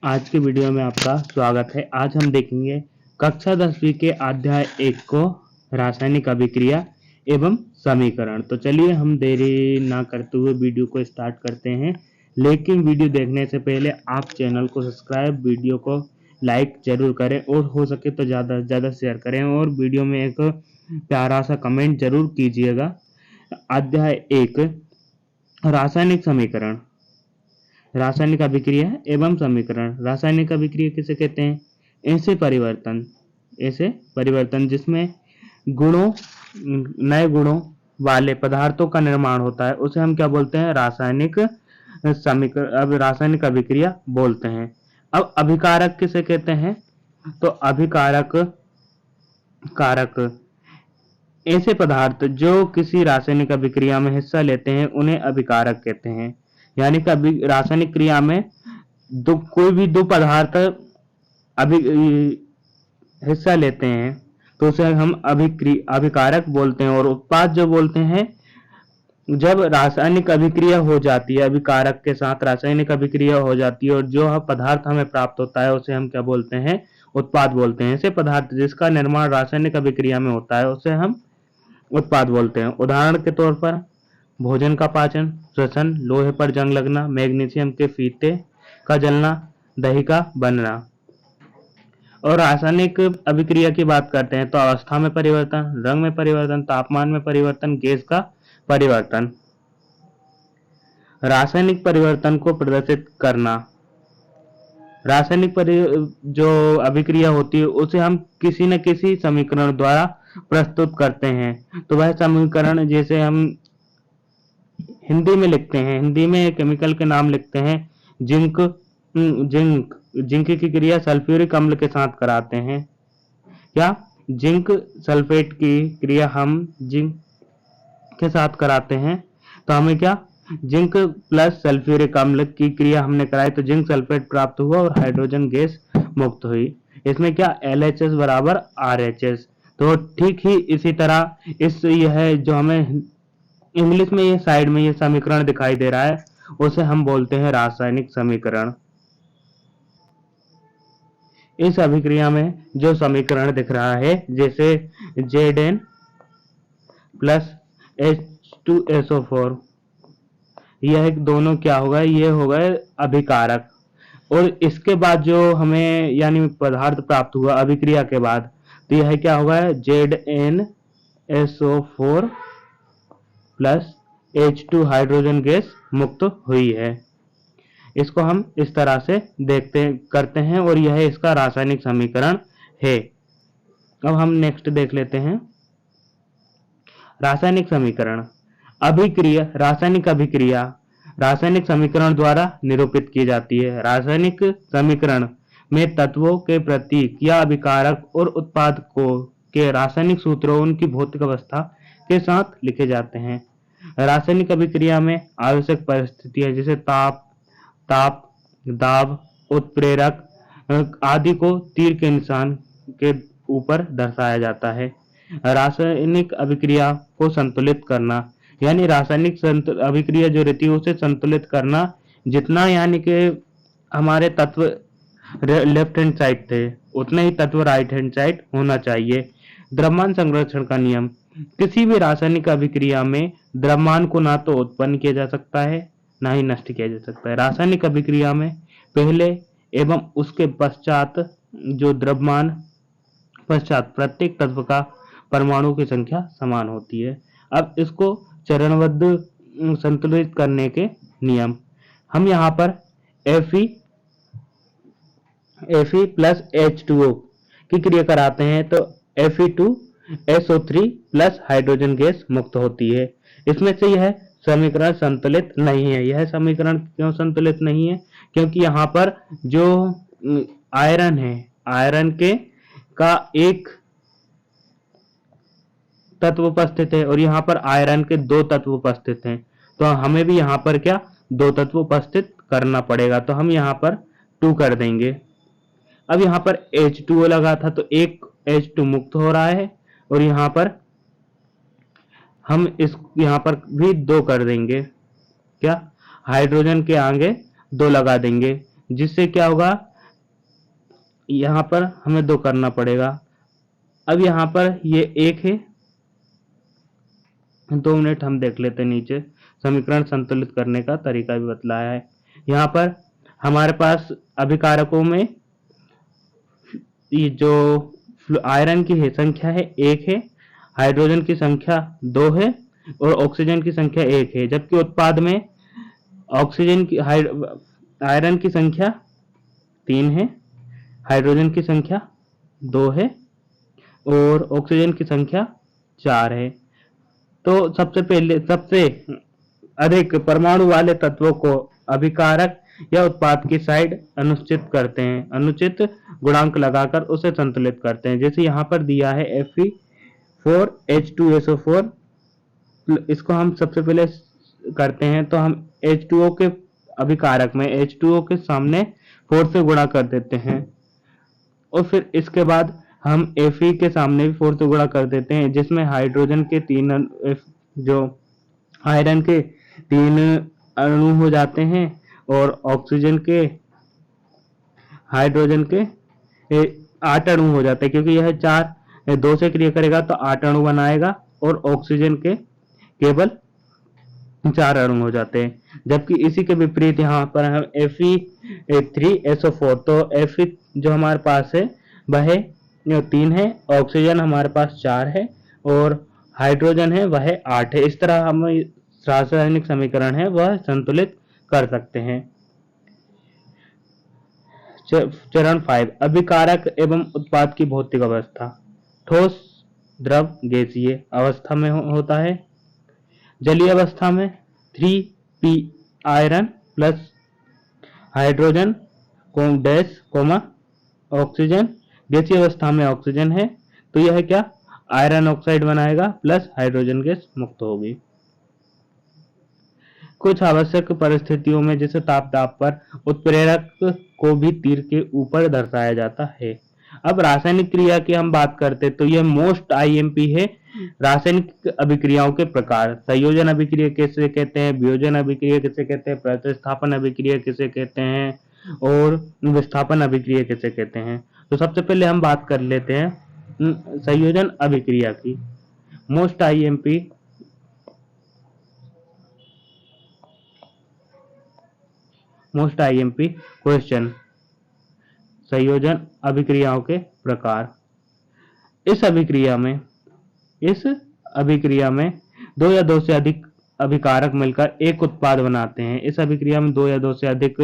आज के वीडियो में आपका स्वागत है। आज हम देखेंगे कक्षा 10वीं के अध्याय 1 को रासायनिक अभिक्रिया एवं समीकरण। तो चलिए हम देरी ना करते हुए वीडियो को स्टार्ट करते हैं। लेकिन वीडियो देखने से पहले आप चैनल को सब्सक्राइब, वीडियो को लाइक जरूर करें और हो सके तो ज़्यादा से ज़्यादा शेयर करें और वीडियो में एक प्यारा सा कमेंट जरूर कीजिएगा। अध्याय 1 रासायनिक समीकरण। रासायनिक अभिक्रिया एवं समीकरण। रासायनिक अभिक्रिया किसे कहते हैं? ऐसे परिवर्तन जिसमें गुणों नए गुणों वाले पदार्थों का निर्माण होता है उसे हम क्या बोलते हैं? रासायनिक समीकरण। अब रासायनिक अभिक्रिया बोलते हैं। अब अभिकारक किसे कहते हैं? तो अभिकारक कारक ऐसे पदार्थ जो किसी रासायनिक अभिक्रिया में हिस्सा लेते हैं उन्हें अभिकारक कहते हैं। यानी कि रासायनिक क्रिया में कोई भी दो पदार्थ अभी हिस्सा लेते हैं तो उसे हम अभिकारक बोलते हैं। और उत्पाद जो बोलते हैं, जब रासायनिक अभिक्रिया हो जाती है, अभिकारक के साथ रासायनिक अभिक्रिया हो जाती है और जो पदार्थ हमें प्राप्त होता है उसे हम क्या बोलते हैं? उत्पाद बोलते हैं। ऐसे पदार्थ जिसका निर्माण रासायनिक अभिक्रिया में होता है उसे हम उत्पाद बोलते हैं। उदाहरण के तौर पर भोजन का पाचन, श्वसन, लोहे पर जंग लगना, मैग्नीशियम के फीते का जलना, दही का बनना। और रासायनिक अभिक्रिया की बात करते हैं तो अवस्था में परिवर्तन, रंग में परिवर्तन, तापमान में परिवर्तन, गैस का परिवर्तन। रासायनिक परिवर्तन को प्रदर्शित करना। रासायनिक जो अभिक्रिया होती है उसे हम किसी न किसी समीकरण द्वारा प्रस्तुत करते हैं। तो वह समीकरण जैसे हम हिंदी में लिखते हैं, हिंदी में केमिकल के नाम लिखते हैं। जिंक जिंक की क्रिया सल्फ्यूरिक अम्ल के साथ कराते हैं। क्या? जिंक सल्फेट की क्रिया हम जिंक के साथ कराते हैं तो हमें क्या? जिंक प्लस सल्फ्यूरिक अम्ल की क्रिया हमने कराई तो जिंक सल्फेट प्राप्त हुआ और हाइड्रोजन गैस मुक्त हुई। इसमें क्या? LHS बराबर RHS। तो ठीक ही इसी तरह यह जो हमें इंग्लिश में ये साइड में ये समीकरण दिखाई दे रहा है उसे हम बोलते हैं रासायनिक समीकरण। इस अभिक्रिया में जो समीकरण दिख रहा है जैसे Zn प्लस H2SO4, यह दोनों क्या होगा? ये होगा अभिकारक। और इसके बाद जो हमें यानी पदार्थ प्राप्त हुआ अभिक्रिया के बाद तो यह क्या होगा? ZnSO4 plus H2 hydrogen gas मुक्त हुई है। इसको हम इस तरह से करते हैं और यह इसका रासायनिक समीकरण है। अब हम नेक्स्ट देख लेते हैं रासायनिक समीकरण। रासायनिक अभिक्रिया रासायनिक समीकरण द्वारा निरूपित की जाती है। रासायनिक समीकरण में तत्वों के प्रतीक या अभिकारक और उत्पाद के रासायनिक सूत्रों उनकी भौतिक अवस्था के साथ लिखे जाते हैं। रासायनिक अभिक्रिया में आवश्यक परिस्थितियां जैसे ताप, दाब, उत्प्रेरक आदि को तीर के निशान के ऊपर दर्शाया जाता है। रासायनिक अभिक्रिया को संतुलित करना, यानी रासायनिक अभिक्रिया जो रहती है उसे संतुलित करना। जितना यानी कि हमारे तत्व लेफ्ट हैंड साइड थे उतने ही तत्व राइट हैंड साइड होना चाहिए। द्रव्यमान संरक्षण का नियम। किसी भी रासायनिक अभिक्रिया में द्रव्यमान को ना तो उत्पन्न किया जा सकता है ना ही नष्ट किया जा सकता है। रासायनिक अभिक्रिया में पहले एवं उसके पश्चात जो द्रव्यमान पश्चात प्रत्येक तत्व का परमाणु की संख्या समान होती है। अब इसको चरणबद्ध संतुलित करने के नियम। हम यहाँ पर Fe प्लस H2O की क्रिया कराते हैं तो Fe2SO3 प्लस हाइड्रोजन गैस मुक्त होती है। इसमें से यह समीकरण संतुलित नहीं है। यह समीकरण क्यों संतुलित नहीं है? क्योंकि यहाँ पर जो आयरन है, आयरन का एक तत्व उपस्थित है और यहाँ पर आयरन के दो तत्व उपस्थित हैं। तो हमें भी यहाँ पर क्या? दो तत्व उपस्थित करना पड़ेगा। तो हम यहाँ पर 2 कर देंगे। अब यहाँ पर H2O लगा था तो एक H2 मुक्त हो रहा है और यहाँ पर हम यहाँ पर भी 2 कर देंगे। क्या? हाइड्रोजन के आगे 2 लगा देंगे जिससे क्या होगा? यहाँ पर हमें 2 करना पड़ेगा। अब यहाँ पर ये 1 है, 2 मिनट हम देख लेते हैं नीचे। समीकरण संतुलित करने का तरीका भी बतलाया है। यहाँ पर हमारे पास अभिकारकों में ये जो आयरन की है संख्या है 1 है, हाइड्रोजन की संख्या 2 है और ऑक्सीजन की संख्या 1 है, जबकि उत्पाद में ऑक्सीजन की आयरन की संख्या 3 है, हाइड्रोजन की संख्या 2 है और ऑक्सीजन की संख्या 4 है। तो सबसे अधिक परमाणु वाले तत्वों को अभिकारक या उत्पाद की साइड अनुचित करते हैं, अनुचित गुणांक लगाकर उसे संतुलित करते हैं। जैसे यहाँ पर दिया है Fe4H2SO4, इसको हम सबसे पहले करते हैं तो हम H2O के अभिकारक में H2O के सामने 4 से गुणा कर देते हैं और फिर इसके बाद हम Fe के सामने भी 4 से गुणा कर देते हैं, जिसमें हाइड्रोजन के 3 जो आयरन के 3 अणु हो जाते हैं और ऑक्सीजन के हाइड्रोजन के 8 अणु हो जाते हैं, क्योंकि यह 2 से क्रिया करेगा तो 8 अणु बनाएगा और ऑक्सीजन के केवल 4 अणु हो जाते हैं। जबकि इसी के विपरीत यहाँ पर हम Fe3SO4, तो Fe जो हमारे पास है वह 3 है, ऑक्सीजन हमारे पास 4 है और हाइड्रोजन है वह 8 है। इस तरह हम रासायनिक समीकरण है वह संतुलित कर सकते हैं। चरण 5, अभिकारक एवं उत्पाद की भौतिक अवस्था। ठोस, द्रव, गैसीय अवस्था में होता है। जलीय अवस्था में 3p iron plus hydrogen dash comma oxygen. गैसीय अवस्था में ऑक्सीजन है तो यह क्या आयरन ऑक्साइड बनाएगा प्लस हाइड्रोजन गैस मुक्त होगी। कुछ आवश्यक परिस्थितियों में जैसे ताप पर उत्प्रेरक को भी तीर के ऊपर दर्शाया जाता है। अब रासायनिक क्रिया की हम बात करते तो यह मोस्ट आईएमपी है। रासायनिक अभिक्रियाओं के प्रकार, संयोजन अभिक्रिया किसे कहते हैं, वियोजन अभिक्रिया किसे कहते हैं, प्रतिस्थापन अभिक्रिया किसे कहते हैं और विस्थापन अभिक्रिया किसे कहते हैं। तो सबसे पहले हम बात कर लेते हैं संयोजन अभिक्रिया की। मोस्ट आईएमपी क्वेश्चन, संयोजन अभिक्रियाओं के प्रकार। इस अभिक्रिया में 2 या 2 से अधिक अभिकारक मिलकर एक उत्पाद बनाते हैं। इस अभिक्रिया में 2 या 2 से अधिक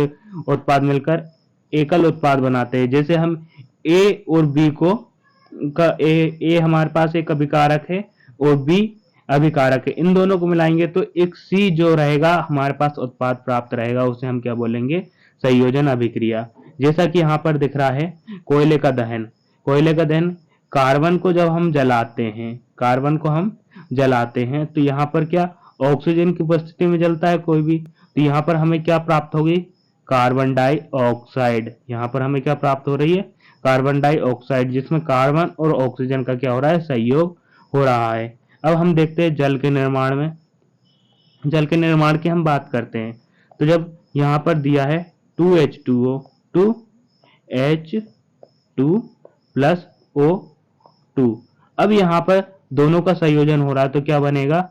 उत्पाद मिलकर एकल उत्पाद बनाते हैं। जैसे हम A और B को A हमारे पास एक अभिकारक है और B अभिकारक है, इन दोनों को मिलाएंगे तो एक C जो रहेगा हमारे पास उत्पाद प्राप्त रहेगा, उसे हम क्या बोलेंगे, संयोजन अभिक्रिया। जैसा कि यहाँ पर दिख रहा है कोयले का दहन। कार्बन को जब हम जलाते हैं तो यहाँ पर क्या ऑक्सीजन की उपस्थिति में जलता है कोई भी, तो यहाँ पर हमें क्या प्राप्त होगी, कार्बन डाइऑक्साइड। यहाँ पर हमें क्या प्राप्त हो रही है, कार्बन डाइऑक्साइड, जिसमें कार्बन और ऑक्सीजन का क्या हो रहा है, संयोग हो रहा है। अब हम देखते हैं जल के निर्माण की हम बात करते हैं। तो जब यहाँ पर दिया है 2H2O, 2H2 प्लस O2, अब यहाँ पर दोनों का संयोजन हो रहा है तो क्या बनेगा,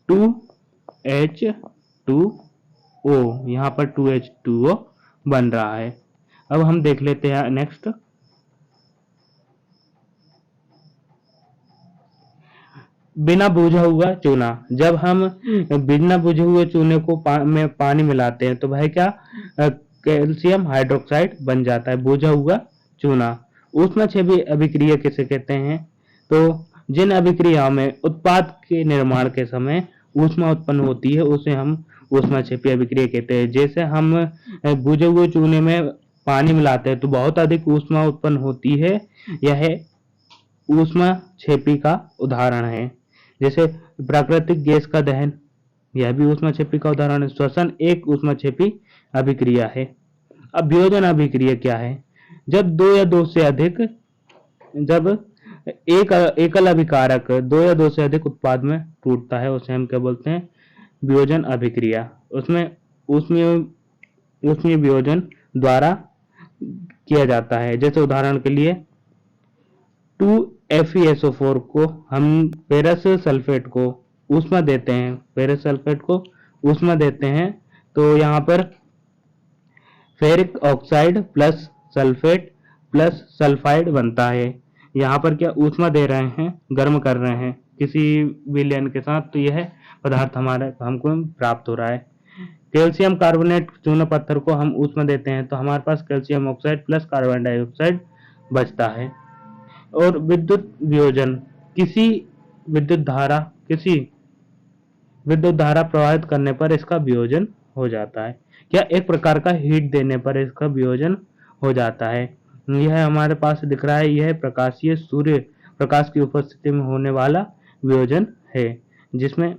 2H2O, यहाँ पर 2H2O बन रहा है। अब हम देख लेते हैं नेक्स्ट, बिना बुझा हुआ चूना। जब हम बिना बुझे हुए चूने को में पानी मिलाते हैं तो वह क्या कैल्शियम हाइड्रोक्साइड बन जाता है, बुझा हुआ चूना। ऊष्माक्षेपी अभिक्रिया किसे कहते हैं, तो जिन अभिक्रियाओं में उत्पाद के निर्माण के समय ऊष्मा उत्पन्न होती है उसे हम ऊष्माक्षेपी अभिक्रिया कहते हैं। जैसे हम बुझे हुए चूने में पानी मिलाते हैं तो बहुत अधिक ऊष्मा उत्पन्न होती है, यह ऊष्माक्षेपी का उदाहरण है। जैसे प्राकृतिक गैस का दहन, यह भी ऊष्माक्षेपी का उदाहरण है। श्वसन एक ऊष्माक्षेपी अभिक्रिया है। अब वियोजन अभिक्रिया क्या है, जब 2 या 2 से अधिक, जब एकल अभिकारक 2 या 2 से अधिक उत्पाद में टूटता है उसे हम क्या बोलते हैं, वियोजन अभिक्रिया। उसमें ऊष्मीय वियोजन द्वारा किया जाता है। जैसे उदाहरण के लिए 2FeSO4 को हम फेरस सल्फेट को ऊष्मा देते हैं, फेरस सल्फेट को ऊष्मा देते हैं तो यहाँ पर ferric oxide plus sulphate plus sulphide बनता है। यहाँ पर क्या ऊष्मा दे रहे हैं, गर्म कर रहे हैं किसी विलयन के साथ, तो यह पदार्थ हमारे हमको प्राप्त हो रहा है। कैल्शियम कार्बोनेट चूना पत्थर को हम ऊष्मा देते हैं तो हमारे पास calcium oxide plus carbon dioxide बचता है। और विद्युत वियोजन, किसी विद्युत धारा किसी विद्युत धारा प्रवाहित करने पर इसका वियोजन हो जाता है, या एक प्रकार का हीट देने पर इसका वियोजन हो जाता है। यह हमारे पास दिख रहा है, यह प्रकाशीय सूर्य प्रकाश की उपस्थिति में होने वाला वियोजन है, जिसमें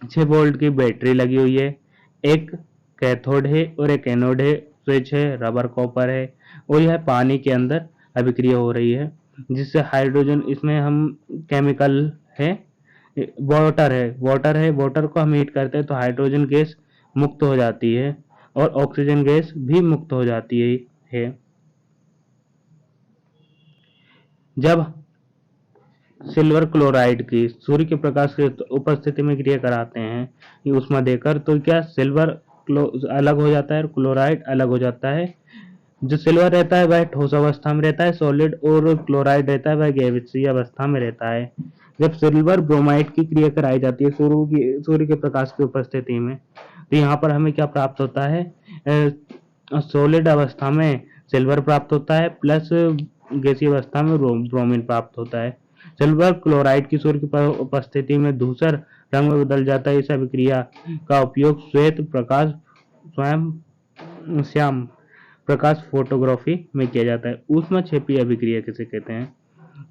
6 वोल्ट की बैटरी लगी हुई है, एक कैथोड है और एक एनोड है, स्विच है, रबर कॉपर है, और यह पानी के अंदर अभिक्रिया हो रही है, जिससे हाइड्रोजन, इसमें हम केमिकल है, वाटर को हम हीट करते हैं तो हाइड्रोजन गैस मुक्त हो जाती है और ऑक्सीजन गैस भी मुक्त हो जाती है। जब सिल्वर क्लोराइड की सूर्य के प्रकाश की उपस्थिति में क्रिया कराते हैं ऊष्मा देकर, तो क्या सिल्वर अलग हो जाता है, क्लोराइड अलग हो जाता है। जो सिल्वर रहता है वह ठोस अवस्था में रहता है सॉलिड, और क्लोराइड रहता है वह गैसीय अवस्था में रहता है। जब सिल्वर ब्रोमाइड की क्रिया कराई जाती है सूर्य के प्रकाश की उपस्थिति में, तो यहाँ पर हमें क्या प्राप्त होता है, सॉलिड अवस्था में सिल्वर प्राप्त होता है प्लस गैसीय अवस्था में ब्रोमीन प्राप्त होता है। सिल्वर क्लोराइड की सूर्य की उपस्थिति में धूसर रंग में बदल जाता है। इस अभिक्रिया का उपयोग श्वेत प्रकाश श्याम प्रकाश फोटोग्राफी में किया जाता है। ऊष्माक्षेपी अभिक्रिया किसे कहते हैं?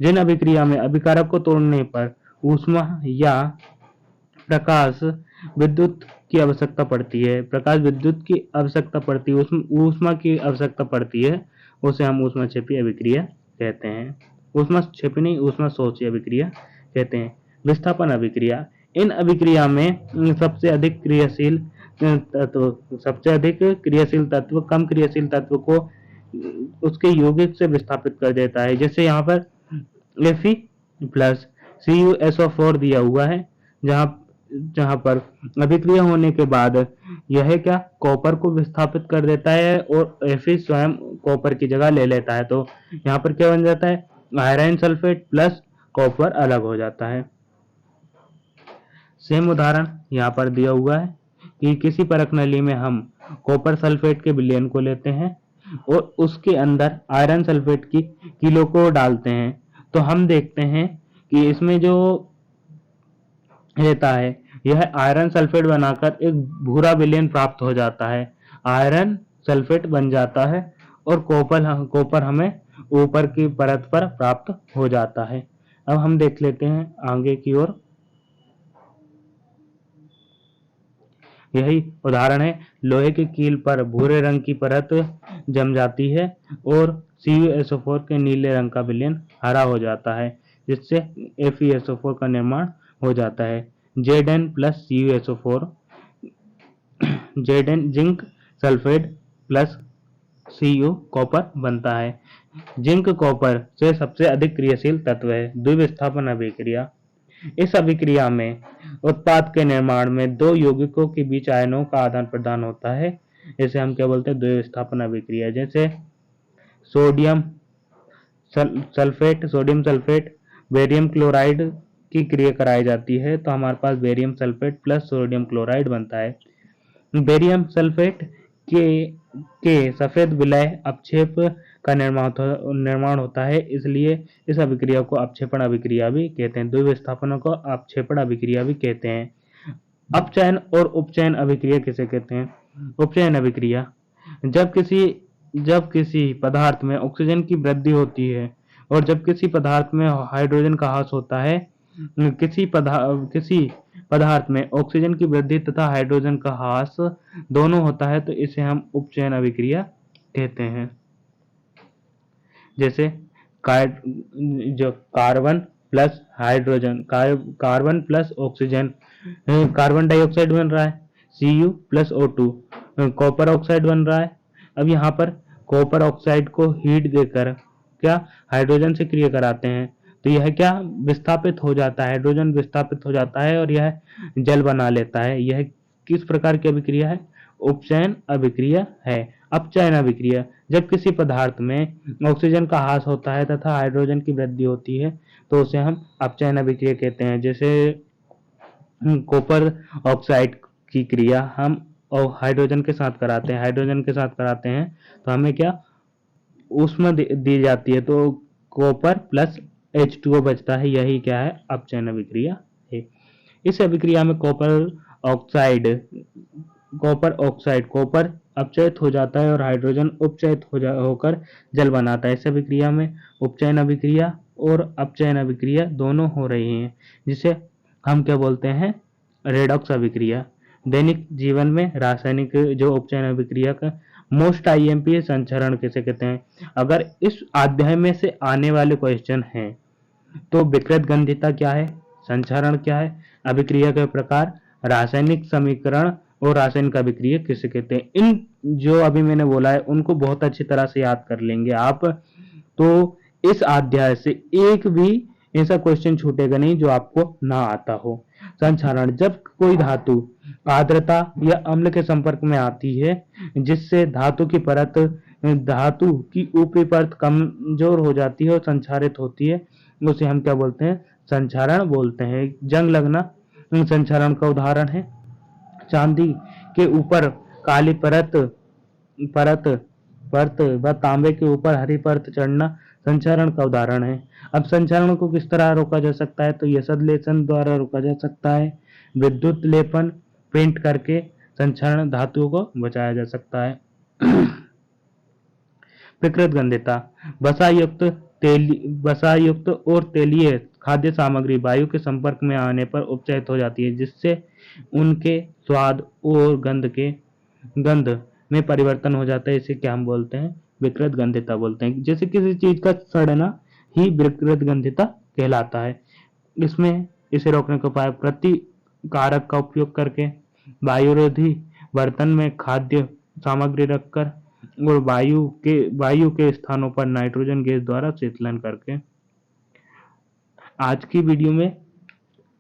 जिन अभिक्रिया में अभिकारक को तोड़ने पर ऊष्मा या प्रकाश विद्युत की आवश्यकता पड़ती है, ऊष्मा की आवश्यकता पड़ती है, उसे हम ऊष्माक्षेपी अभिक्रिया कहते हैं। ऊष्माक्षेपी नहीं, ऊष्माशोषी अभिक्रिया कहते हैं। विस्थापन अभिक्रिया, इन अभिक्रिया में सबसे अधिक क्रियाशील तत्व कम क्रियाशील तत्व को उसके यौगिक से विस्थापित कर देता है। जैसे यहाँ पर Fe प्लस CuSO4 दिया हुआ है, जहाँ पर अभिक्रिया होने के बाद यह क्या कॉपर को विस्थापित कर देता है और Fe स्वयं कॉपर की जगह ले लेता है, तो यहाँ पर क्या बन जाता है, आयरन सल्फेट प्लस कॉपर अलग हो जाता है। सेम उदाहरण यहाँ पर दिया हुआ है कि किसी परख नली में हम कॉपर सल्फेट के विलयन को लेते हैं और उसके अंदर आयरन सल्फेट की किलो को डालते हैं, तो हम देखते हैं कि इसमें जो रहता है यह आयरन सल्फेट बनाकर एक भूरा विलयन प्राप्त हो जाता है, आयरन सल्फेट बन जाता है और कॉपर हमें ऊपर की परत पर प्राप्त हो जाता है। अब हम देख लेते हैं आगे की ओर। यही उदाहरण है, लोहे की कील पर भूरे रंग की परत जम जाती है और CuSO4 के नीले रंग का विलयन हरा हो जाता है, जिससे FeSO4 का निर्माण हो जाता है। Zn plus CuSO4, Zn zinc sulphate plus Cu copper बनता है। जिंक कॉपर से सबसे अधिक क्रियाशील तत्व है। द्विविस्थापन अभिक्रिया, इस अभिक्रिया में उत्पाद के निर्माण में दो यौगिकों के बीच आयनों का आदान प्रदान होता है, इसे हम क्या बोलते हैं, द्विविस्थापन अभिक्रिया। जैसे सोडियम सल्फेट बेरियम क्लोराइड की क्रिया कराई जाती है, तो हमारे पास barium sulphate plus sodium chloride बनता है। बेरियम सल्फेट के सफेद विलय अपक्षेप का निर्माण होता है, इसलिए इस अभिक्रिया को अपक्षेपण अभिक्रिया भी कहते हैं। द्विविस्थापनों को अपक्षेपण अभिक्रिया भी कहते हैं। अपचयन और उपचयन अभिक्रिया किसे कहते हैं? उपचयन अभिक्रिया, जब किसी पदार्थ में ऑक्सीजन की वृद्धि होती है और जब किसी पदार्थ में हाइड्रोजन का ह्रास होता है, किसी पदार्थ में ऑक्सीजन की वृद्धि तथा हाइड्रोजन का ह्रास दोनों होता है, तो इसे हम उपचयन अभिक्रिया कहते हैं। जैसे जो carbon plus hydrogen, carbon plus oxygen, carbon dioxide बन रहा है, Cu plus O2, copper oxide बन रहा है। अब यहाँ पर कॉपर ऑक्साइड को हीट देकर क्या हाइड्रोजन से क्रिया कराते हैं, तो यह क्या विस्थापित हो जाता है, हाइड्रोजन विस्थापित हो जाता है और यह जल बना लेता है। यह किस प्रकार की अभिक्रिया है? उपचयन अभिक्रिया है। अपचयन अभिक्रिया, जब किसी पदार्थ में ऑक्सीजन का ह्रास होता है तथा हाइड्रोजन की वृद्धि होती है तो उसे हम अपचयन अभिक्रिया कहते हैं। जैसे कॉपर ऑक्साइड की क्रिया हम हाइड्रोजन के साथ कराते हैं, तो हमें क्या ऊष्मा दी जाती है, तो कॉपर प्लस H2O बचता है, यही क्या है? अपचयन अभिक्रिया है। इस अभिक्रिया में कॉपर अपचयित हो जाता है और हाइड्रोजन उपचयित होकर जल बनाता है। इस अभिक्रिया में उपचयन अभिक्रिया और अपचयन अभिक्रिया दोनों हो रही हैं, जिसे हम क्या बोलते हैं? रेडॉक्स अभिक्रिया। दैनिक जीवन में रासायनिक जो उपचयन अभिक्रिया का मोस्ट आईएमपी संचरण किसे कहते हैं? अगर इस अध्याय में से आने वाले क्वेश्चन हैं तो विकृत गंधिता क्या है, संचरण क्या है, अभिक्रिया के प्रकार, रासायनिक समीकरण और रासायनिक अभिक्रिया किसे कहते हैं, इन जो अभी मैंने बोला है उनको बहुत अच्छी तरह से याद कर लेंगे आप, तो इस अध्याय से एक भी ऐसा क्वेश्चन छूटेगा नहीं जो आपको ना आता हो। संचरण, जब कोई धातु आर्द्रता या अम्ल के संपर्क में आती है जिससे धातु की ऊपरी परत कमजोर हो जाती है और संक्षारित होती है, उसे हम क्या बोलते हैं? संक्षारण बोलते हैं। जंग लगना संक्षारण का उदाहरण है। चांदी के ऊपर काली परत व तांबे के ऊपर हरी परत चढ़ना संचरण का उदाहरण है। अब संचरण को किस तरह रोका जा सकता है? तो यसद लेपन द्वारा रोका जा सकता है, विद्युत लेपन पेंट करके संचरण धातुओं को बचाया जा सकता है। विकृत गंधिता, वसायुक्त और तेलीय खाद्य सामग्री वायु के संपर्क में आने पर उपचयित हो जाती है, जिससे उनके स्वाद और गंध में परिवर्तन हो जाता है। इसे क्या हम बोलते हैं? विकृत गंधिता बोलते हैं। जैसे किसी चीज का सड़ना ही विकृत गंधिता कहलाता है। इसमें इसे रोकने का उपाय, प्रतिकारक का उपयोग करके, वायुरोधी बर्तन में खाद्य सामग्री रखकर और वायु के स्थानों पर नाइट्रोजन गैस द्वारा शीतलन करके। आज की वीडियो में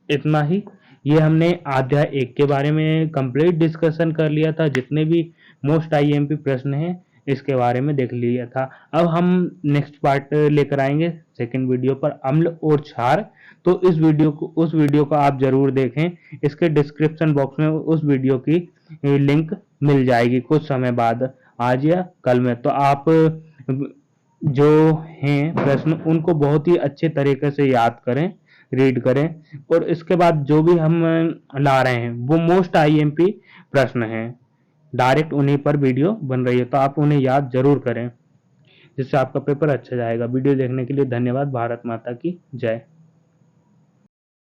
इतना ही। ये हमने अध्याय 1 के बारे में कंप्लीट डिस्कशन कर लिया था, जितने भी मोस्ट आईएमपी प्रश्न हैं इसके बारे में देख लिया था। अब हम नेक्स्ट पार्ट लेकर आएंगे सेकंड वीडियो पर, अम्ल और क्षार। तो उस वीडियो को आप जरूर देखें। इसके डिस्क्रिप्शन बॉक्स में उस वीडियो की लिंक मिल जाएगी कुछ समय बाद, आज या कल में। तो आप जो हैं प्रश्न उनको बहुत ही अच्छे तरीके से याद करें, रीड करें, और इसके बाद जो भी हम ला रहे हैं वो मोस्ट आईएमपी प्रश्न हैं, डायरेक्ट उन्हीं पर वीडियो बन रही है, तो आप उन्हें याद जरूर करें, जिससे आपका पेपर अच्छा जाएगा। वीडियो देखने के लिए धन्यवाद। भारत माता की जय।